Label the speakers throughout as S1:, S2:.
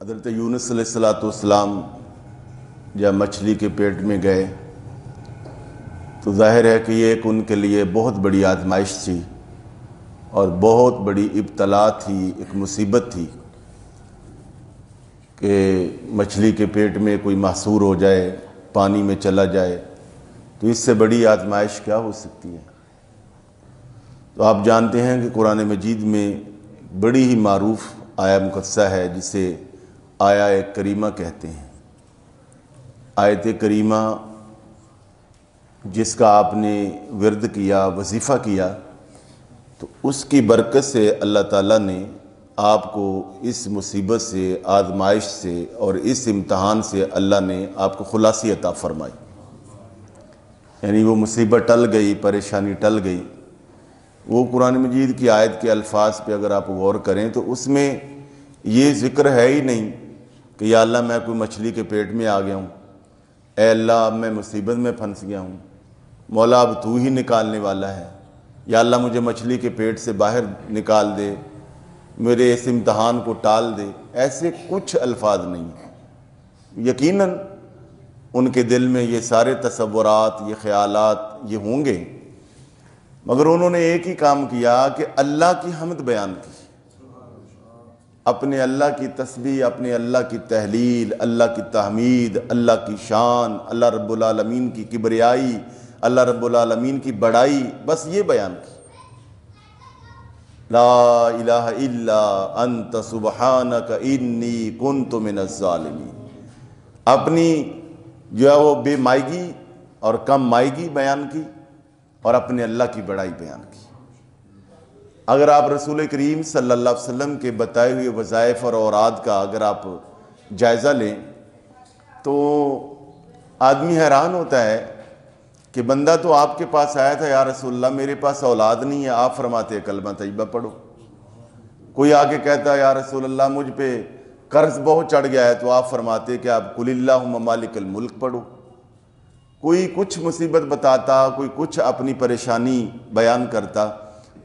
S1: حضرت یونس علیہ السلام جب مچھلی کے پیٹ میں گئے تو ظاہر ہے کہ یہ ایک ان کے لیے بہت بڑی آزمائش تھی اور بہت بڑی ابتلا تھی، ایک مصیبت تھی کہ مچھلی کے پیٹ میں کوئی محصور ہو جائے، پانی میں چلا جائے، تو اس سے بڑی آزمائش کیا ہو سکتی ہے۔ تو آپ جانتے ہیں کہ قرآن مجید میں بڑی ہی معروف آیہ مقدسہ ہے جسے آیہ کریمہ کہتے ہیں۔ آیت کریمہ جس کا آپ نے ورد کیا، وظیفہ کیا، تو اس کی برکت سے اللہ تعالیٰ نے آپ کو اس مصیبت سے، آزمائش سے اور اس امتحان سے اللہ نے آپ کو خلاصی عطا فرمائی، یعنی وہ مصیبت ٹل گئی، پریشانی ٹل گئی۔ وہ قرآن مجید کی آیت کے الفاظ پہ اگر آپ غور کریں تو اس میں یہ ذکر ہے ہی نہیں کہ یا اللہ میں کوئی مچھلی کے پیٹ میں آ گیا ہوں، اے اللہ اب میں مصیبت میں پھنس گیا ہوں، مولا اب تو ہی نکالنے والا ہے، یا اللہ مجھے مچھلی کے پیٹ سے باہر نکال دے، میرے اس امتحان کو ٹال دے۔ ایسے کچھ الفاظ نہیں ہیں۔ یقیناً ان کے دل میں یہ سارے تصورات، یہ خیالات یہ ہوں گے، مگر انہوں نے ایک ہی کام کیا کہ اللہ کی حمد بیان کی، اپنے اللہ کی تسبیح، اپنے اللہ کی تحلیل، اللہ کی تحمید، اللہ کی شان، اللہ رب العالمین کی کبریائی، اللہ رب العالمین کی بڑائی، بس یہ بیان کی۔ لا الہ الا انت سبحانک انی کنت من الظالمین۔ اپنی جو ہے وہ بے مائگی اور کم مائگی بیان کی اور اپنے اللہ کی بڑائی بیان کی۔ اگر آپ رسول کریم صلی اللہ علیہ وسلم کے بتائے ہوئے وظائف اور اوراد کا اگر آپ جائزہ لیں تو آدمی حیران ہوتا ہے کہ بندہ تو آپ کے پاس آیا تھا، یا رسول اللہ میرے پاس اولاد نہیں ہے، آپ فرماتے کلمہ طیبہ پڑھو۔ کوئی آ کے کہتا ہے یا رسول اللہ مجھ پہ قرض بہت چڑھ گیا ہے، تو آپ فرماتے کہ آپ قل اللہم مالک الملک پڑھو۔ کوئی کچھ مصیبت بتاتا، کوئی کچھ اپنی پریشانی بیان کرتا،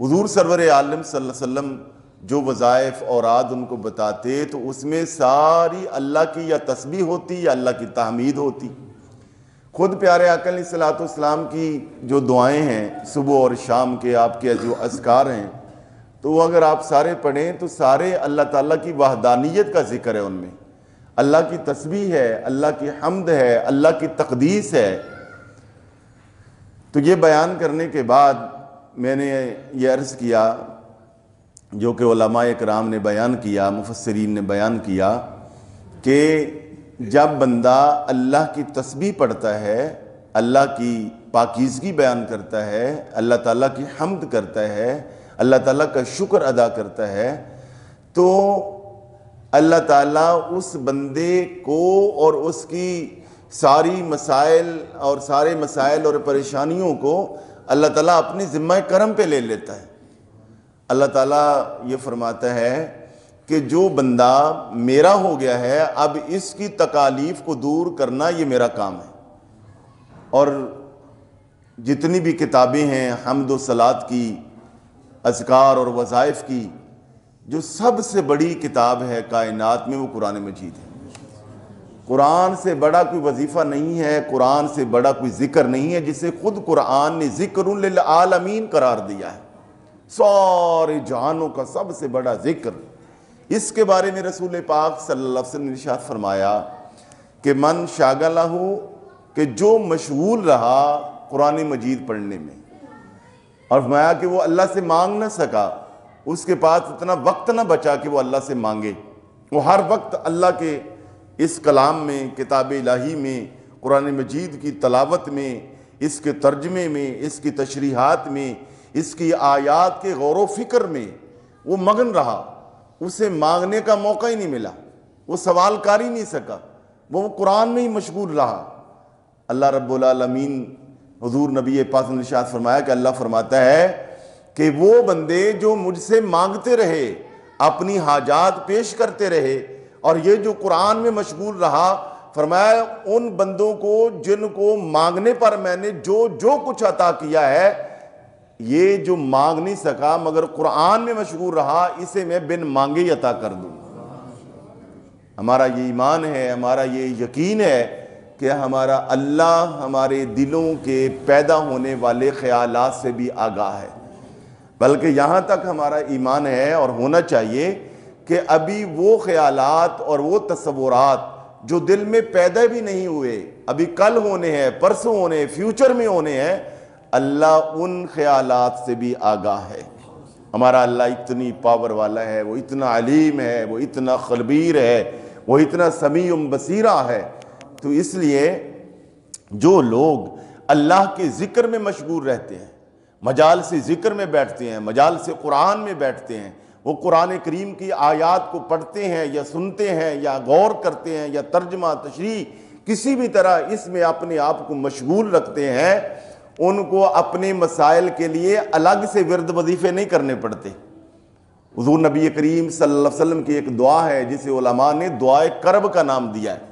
S1: حضور سرور عالم صلی اللہ علیہ وسلم جو وظائف اوراد ان کو بتاتے تو اس میں ساری اللہ کی یا تسبیح ہوتی یا اللہ کی تحمید ہوتی۔ خود پیارے آقا علیہ الصلوۃ والسلام کی جو دعائیں ہیں صبح اور شام کے، آپ کے جو اذکار ہیں، تو وہ اگر آپ سارے پڑھیں تو سارے اللہ تعالیٰ کی وحدانیت کا ذکر ہے، ان میں اللہ کی تسبیح ہے، اللہ کی حمد ہے، اللہ کی تقدیس ہے۔ تو یہ بیان کرنے کے بعد میں نے یہ عرض کیا جو کہ علماء اکرام نے بیان کیا، مفسرین نے بیان کیا، کہ جب بندہ اللہ کی تسبیح پڑھتا ہے، اللہ کی پاکیزگی بیان کرتا ہے، اللہ تعالیٰ کی حمد کرتا ہے، اللہ تعالیٰ کا شکر ادا کرتا ہے، تو اللہ تعالیٰ اس بندے کو اور اس کی ساری مسائل اور پریشانیوں کو اللہ تعالیٰ اپنی ذمہ کرم پہ لے لیتا ہے۔ اللہ تعالیٰ یہ فرماتا ہے کہ جو بندہ میرا ہو گیا ہے، اب اس کی تکالیف کو دور کرنا یہ میرا کام ہے۔ اور جتنی بھی کتابیں ہیں حمد و صلات کی، اذکار اور وظائف کی، جو سب سے بڑی کتاب ہے کائنات میں وہ قرآن مجید ہے۔ قرآن سے بڑا کوئی وظیفہ نہیں ہے، قرآن سے بڑا کوئی ذکر نہیں ہے، جسے خود قرآن نے ذکر للعالمین قرار دیا ہے، سارے جہانوں کا سب سے بڑا ذکر۔ اس کے بارے میں رسول پاک صلی اللہ علیہ وسلم نے ارشاد فرمایا کہ من شاغلہ، کہ جو مشغول رہا قرآن مجید پڑھنے میں، اور فرمایا کہ وہ اللہ سے مانگ نہ سکا، اس کے پاس اتنا وقت نہ بچا کہ وہ اللہ سے مانگے، وہ ہر وقت اللہ کے اس کلام میں، کتاب الہی میں، قرآن مجید کی تلاوت میں، اس کے ترجمے میں، اس کی تشریحات میں، اس کی آیات کے غور و فکر میں وہ مگن رہا۔ اسے مانگنے کا موقع ہی نہیں ملا، وہ سوال کر ہی نہیں سکا، وہ قرآن میں ہی مشغول رہا۔ اللہ رب العالمین، حضور نبی پاک نے ارشاد فرمایا کہ اللہ فرماتا ہے کہ وہ بندے جو مجھ سے مانگتے رہے، اپنی حاجات پیش کرتے رہے، اور یہ جو قرآن میں مشغول رہا، فرمایا ان بندوں کو جن کو مانگنے پر میں نے جو کچھ عطا کیا ہے، یہ جو مانگ نہیں سکا مگر قرآن میں مشغول رہا، اسے میں بن مانگے عطا کر دوں۔ ہمارا یہ ایمان ہے، ہمارا یہ یقین ہے کہ ہمارا اللہ ہمارے دلوں کے پیدا ہونے والے خیالات سے بھی آگاہ ہے، بلکہ یہاں تک ہمارا ایمان ہے اور ہونا چاہیے کہ ابھی وہ خیالات اور وہ تصورات جو دل میں پیدا بھی نہیں ہوئے، ابھی کل ہونے ہیں، پرسوں ہونے ہیں، فیوچر میں ہونے ہیں، اللہ ان خیالات سے بھی آگاہ ہے۔ ہمارا اللہ اتنی پاور والا ہے، وہ اتنا علیم ہے، وہ اتنا خبیر ہے، وہ اتنا سمیع بصیرہ ہے۔ تو اس لیے جو لوگ اللہ کے ذکر میں مشغول رہتے ہیں، مجالس ذکر میں بیٹھتے ہیں، مجالس قرآن میں بیٹھتے ہیں، وہ قرآن کریم کی آیات کو پڑھتے ہیں یا سنتے ہیں یا غور کرتے ہیں یا ترجمہ تشریح کسی بھی طرح اس میں اپنے آپ کو مشغول رکھتے ہیں، ان کو اپنے مسائل کے لیے الگ سے ورد وظیفے نہیں کرنے پڑتے۔ حضور نبی کریم صلی اللہ علیہ وسلم کی ایک دعا ہے جسے علماء نے دعائے کرب کا نام دیا ہے،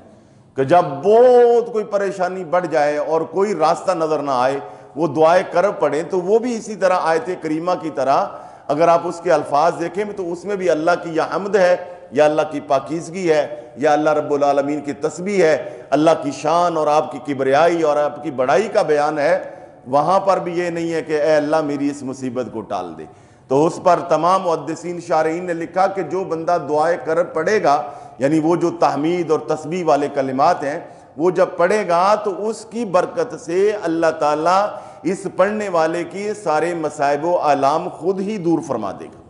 S1: کہ جب بہت کوئی پریشانی بڑھ جائے اور کوئی راستہ نظر نہ آئے وہ دعائے کرب پڑھیں۔ تو وہ بھی اسی طرح آیت کریمہ کی طرح اگر آپ اس کے الفاظ دیکھیں تو اس میں بھی اللہ کی یا حمد ہے یا اللہ کی پاکیزگی ہے یا اللہ رب العالمین کی تسبیح ہے، اللہ کی شان اور آپ کی کبریائی اور آپ کی بڑائی کا بیان ہے۔ وہاں پر بھی یہ نہیں ہے کہ اے اللہ میری اس مصیبت کو ٹال دے۔ تو اس پر تمام محدثین شارحین نے لکھا کہ جو بندہ دعائے کرب پڑھے گا، یعنی وہ جو تحمید اور تسبیح والے کلمات ہیں، وہ جب پڑھے گا تو اس کی برکت سے اللہ تعالیٰ اس پڑھنے والے کی سارے مصائب و آلام خود ہی دور فرما دے گا۔